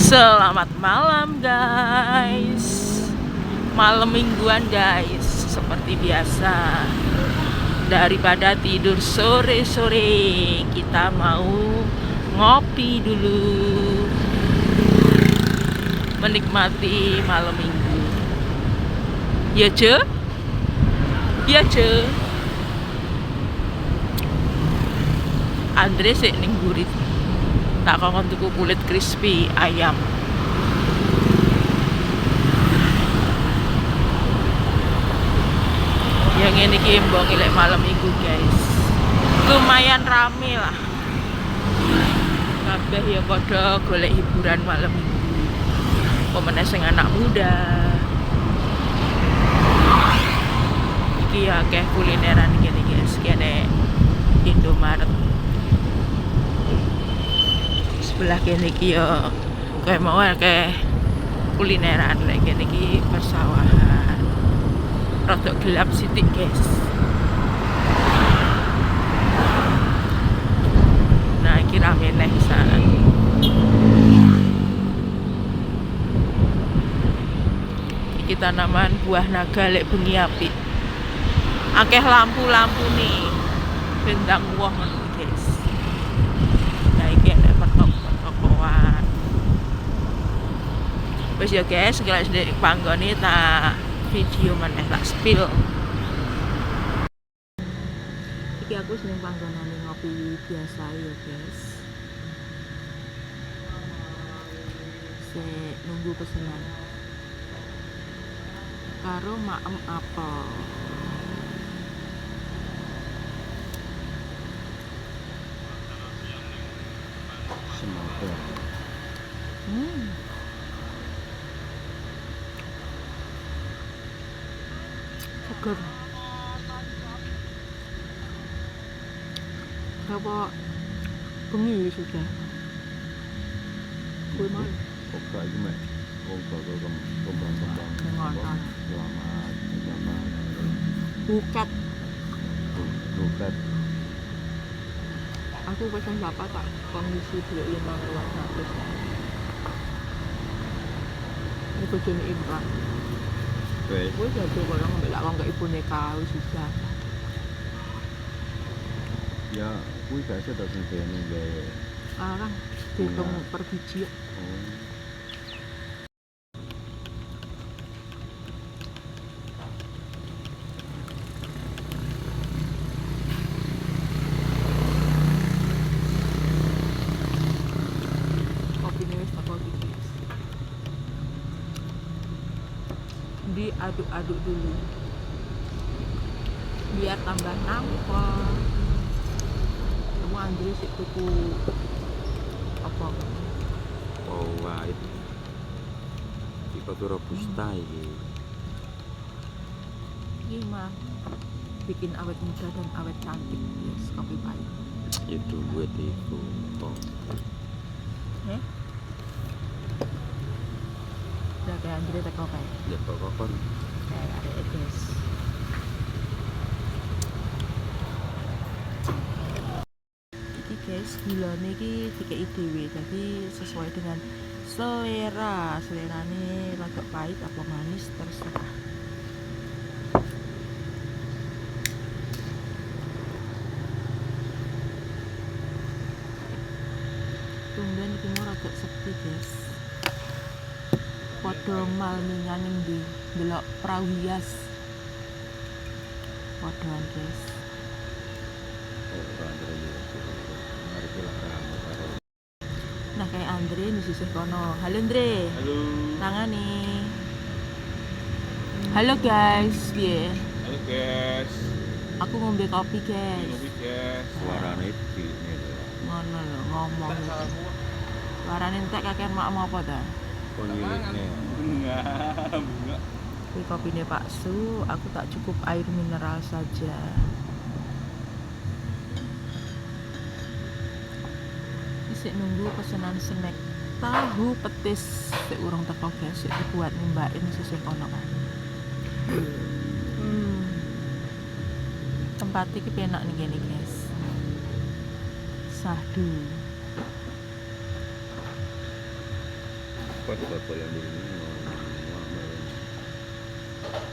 Selamat malam guys. Malam mingguan guys. Seperti biasa, daripada tidur sore-sore, kita mau ngopi dulu, menikmati malam minggu. Ya Ce? Ya Ce? Andre sik ning gurit. Tak kongkon tuku kulit crispy ayam. Yang ini kimbong ilek malam minggu guys. Lumayan rame lah. Kabeh ya padha golek hiburan malam minggu. Pemene sing anak muda. Iki ya akeh kulineran gini guys, kene Indomaret. Sebelah kene iki yo kayak mau kayak kulineran lek kene iki persawahan. Rodok gelap sithik guys. Nah, iki rame neh sana. Iki tanaman buah naga lek bengi apik. Akeh lampu-lampu nih. Bentang woh ngono guys. Nah, iki enek pertok-pertokan. Wis ya guys, kalau sedek panggone tak video maneh tak spill. Iki aku seneng panggonane ngopi biasa ya guys. Saya nunggu pesanan karo maem apel. Semoga seger. Apa bengi sudah? Gue mau Oka juga kembang-kembang Kembang. selamat buket. bukat Aku pesen bapak tak kondisi dulu yang mau keluar habis. Ini bojone Imran. wes Gue jadi kalau ngambil awang ke ibu neka susah. ya kui gak ada sing kene gawe Sekarang dihitung per biji. Kopinya wis teko iki. Diaduk-aduk dulu biar tambah nampol. Kamu Andre sih tuku apa? oh white iki kopi robusta iki Ini mah bikin awet muda dan awet cantik. Yes, kopi pahit. itu buat itu kok Udah kayak Andre teko kayak ya kok kon ada guys. Iki guys, gulane iki dikei dhewe, jadi sesuai dengan selera. Selerane rada pahit apa manis terserah. Tumben iki mau rada sepi guys. Padha malmingan ning ndi ndelok perahu hias. Padhaan guys. Nah kayak Andre di sisih kono. Halo Andre. halo Tangani. Halo guys, piye? halo guys Aku ngombe kopi guys. guys suarane cilik Ngono lho ngomong. Suarane entek kakek mak apa ta? pemiliknya bunga Kuwi kopine Pak Su, aku tak cukup air mineral saja. Isik nunggu pesanan snack tahu petis sik urung teko guys, sik dibuat nimbakin sisih kono kan. Tempat iki penak nih gini guys. Sahdu. foto yang di ini.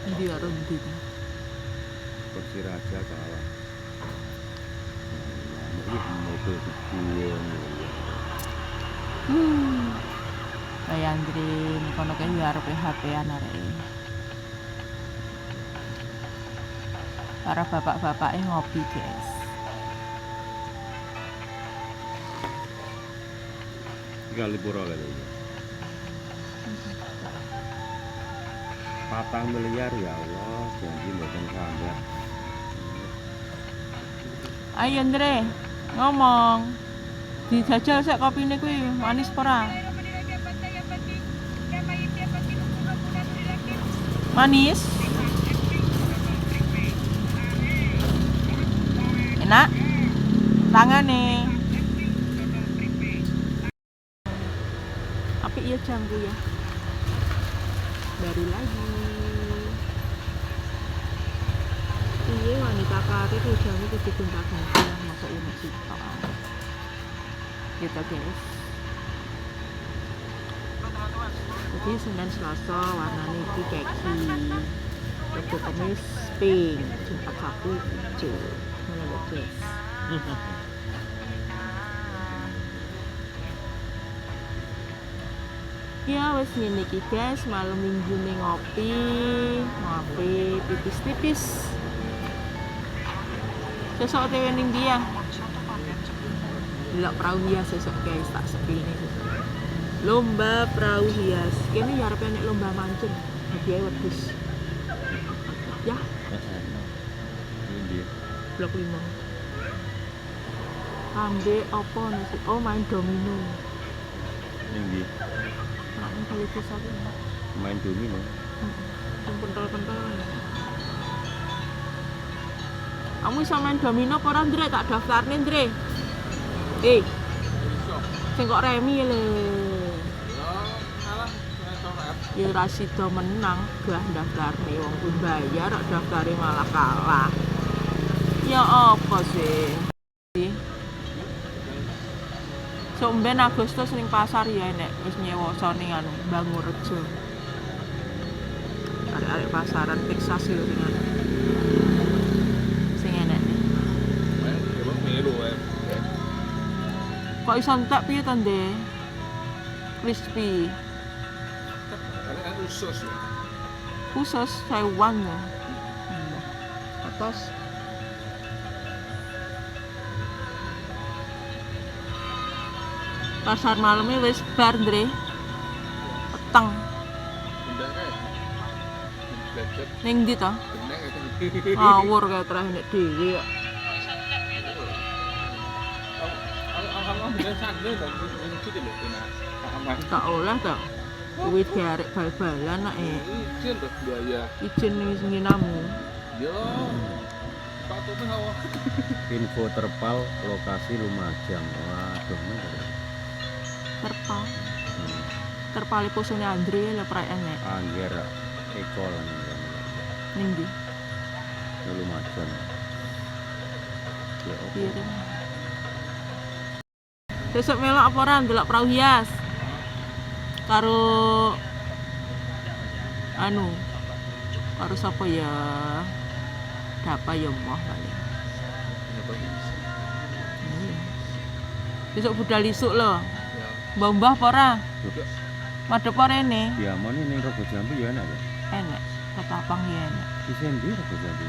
Endi karo endi ta? Persiraja kalah. Mungkin mobil kecil. Kayak Andrin, kono kae yo arep HP-an areke. Para bapak-bapake ngopi, guys. Kali pura kali. 4 miliar ya Allah, janji mboten sampai. Ayo Andre, ngomong. Dijajal sik kopine kuwi, manis ora? Manis? Enak? Tangane. Apik ya jamku ya. Baru lagi. Iya wanita karir jamnya kudu gonta-ganti lah masuk ini sitok. Gitu guys. Jadi Senin Selasa warnanya iki keki. Rabu Kamis pink, Jumat Sabtu hijau. Ngono lho guys. Ya wes ngene iki guys, malam minggu nih ngopi tipis-tipis. Sesuk tewe ning dia. Delok perahu hias sesuk guys, tak sepine sesuk. Lomba perahu hias. Kene ya arep enek lomba mancing. Hadiah wedhus. Ya, Ini blok 5. Ambe apa nasi? Oh, main domino. Ini Nak kali itu satu. main domino. Pentol-pentol. Kamu bisa main domino apa ora, Ndre? Tak daftarne, Ndre. Sing kok remi lho. Ya ra sida menang, gah daftarne wong ku bayar kok daftare malah kalah. Ya apa sih? Somben Agustus ning pasar ya enek wis nyewa ning anu Bangurejo. Arek-arek pasaran Texas yo sing anu. Sing enek. Kok iso entek piye to, Ndek? Crispy. Khusus Taiwan ya. Atas pasar malamnya wis bar, Ndre. Peteng. Ning ndi to? Ngawur kae terah nek dhewe kok. Tak oleh to. Kuwi diarek bal-balan nek Izin tuh biaya. izin ning nginamu. Yo. Patutnya hawa. Info terpal lokasi Lumajang. Waduh, mana? Terpal. Terpali posone Andre lho perayane. Angger ekol Ning ndi? Lumajang. Ya opo. Piring. Sesuk melok apa ora ndelok perahu hias? Karo anu. Karo sapa ya? Dapa ya moh kali. Besok budal isuk lho. Mbah-mbah apa ora? Madhep apa rene? Diamoni ning Rogo Jambi ya enak ya. Enak. Ketapang ya enak. Di sendi Rogo Jambi.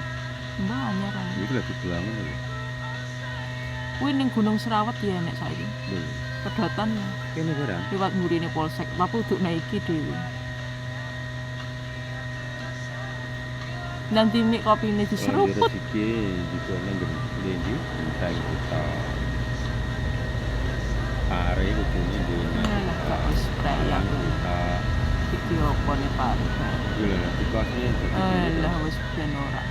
Mbah anyar kan. Iki lagi dibangun lho. Kuwi ning Gunung Serawet ya enak saiki. Lho. Kedotan Kene barang. liwat mburine polsek. Tapi uduk naiki dhewe. Nanti mik kopine diseruput. Iki juga ning ndi entah kita. Are kudune dene. Lah wis prayang Kita iki opo ne Pak. lho lho dikasih. Lah wis ben ora.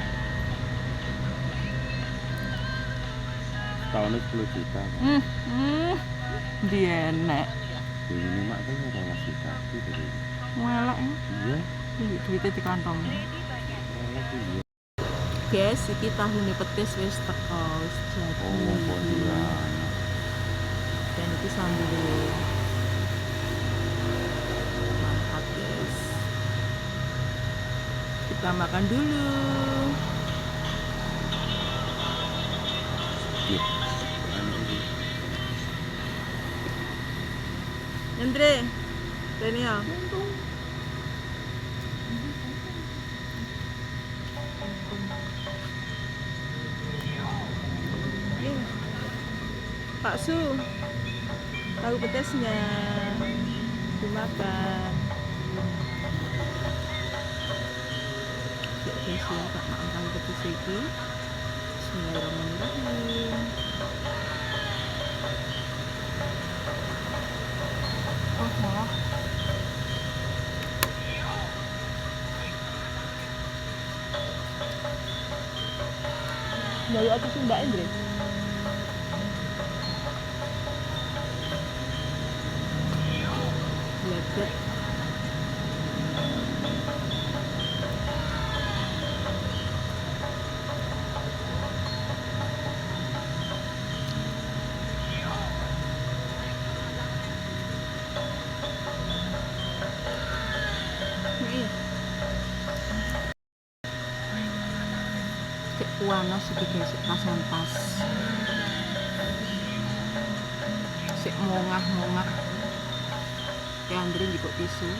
Tahunnya 10 juta. Ndi enek. Ini mak kan 12 juta gitu. Welek Iya. duitnya di kantong. Guys, iki tahune petis wis teko wis jadi. Oh, Pontianak. Dan iki sambel Kita makan dulu. Iya. Anu ini. Andre, Daniel. Pak Su, tahu pedasnya dimakan. Ya guys ya, tak makan tahu pedas iki. Bismillahirrahmanirrahim. Oh, malah. Lalu aku sih Mbak Andre. Lihat. Cek panas iki guys, pasan pas. Sik mongah-mongah. Kayak Andre juga tisu.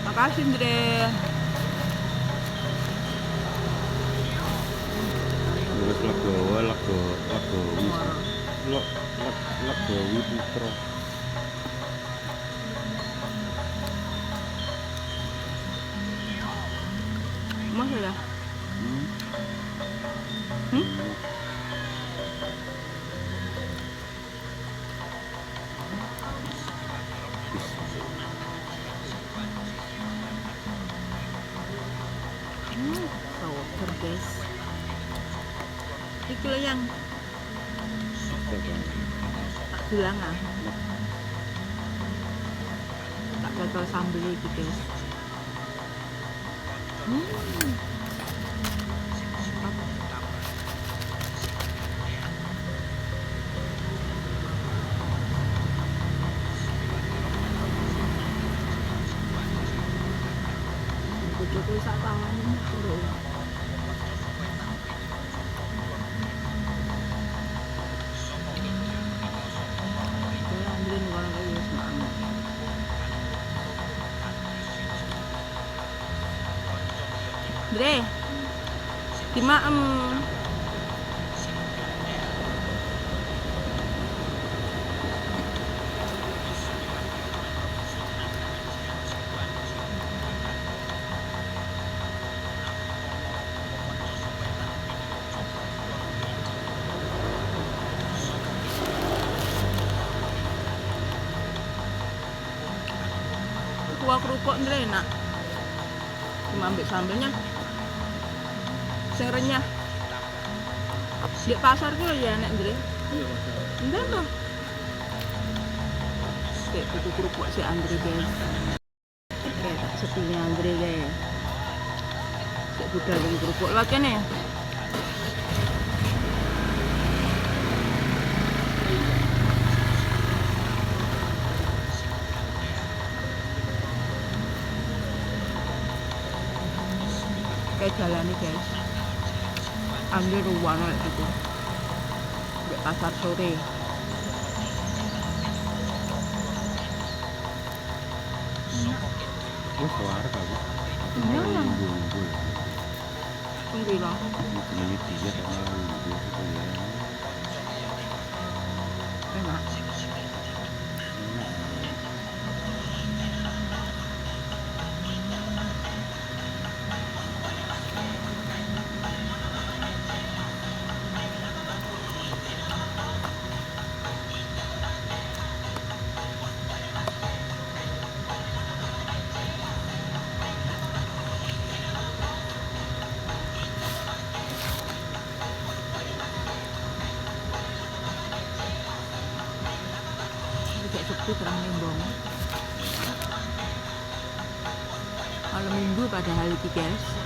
Makasih Andre. Terus lagu Wiputro. Masa ya? Soker guys. Iki lho yang tak bilang ah. Tak gagal sambel iki guys. Jokowi sak tangan bro. Saya Andre nih orang kayak semangat. Andre, dimaem. Kuah kerupuk Andre enak. Cuma ambil sambelnya. Sing renyah. Di pasar ku ya enak Andre. Iya pasar. Enggak loh. Kayak tuku kerupuk si Andre guys. Kayak tak sepinya Andre guys. Kayak budal dengan kerupuk lewat kene. Kayak jalan nih guys. Andre ruang kayak gitu. Di pasar sore. Wes suara kali. Iya lah. Unggul. Tunggu lah. Ini 3 sama unggul itu ya. Enak. Kayak sepi terang nembong. Malam minggu padahal iki guys.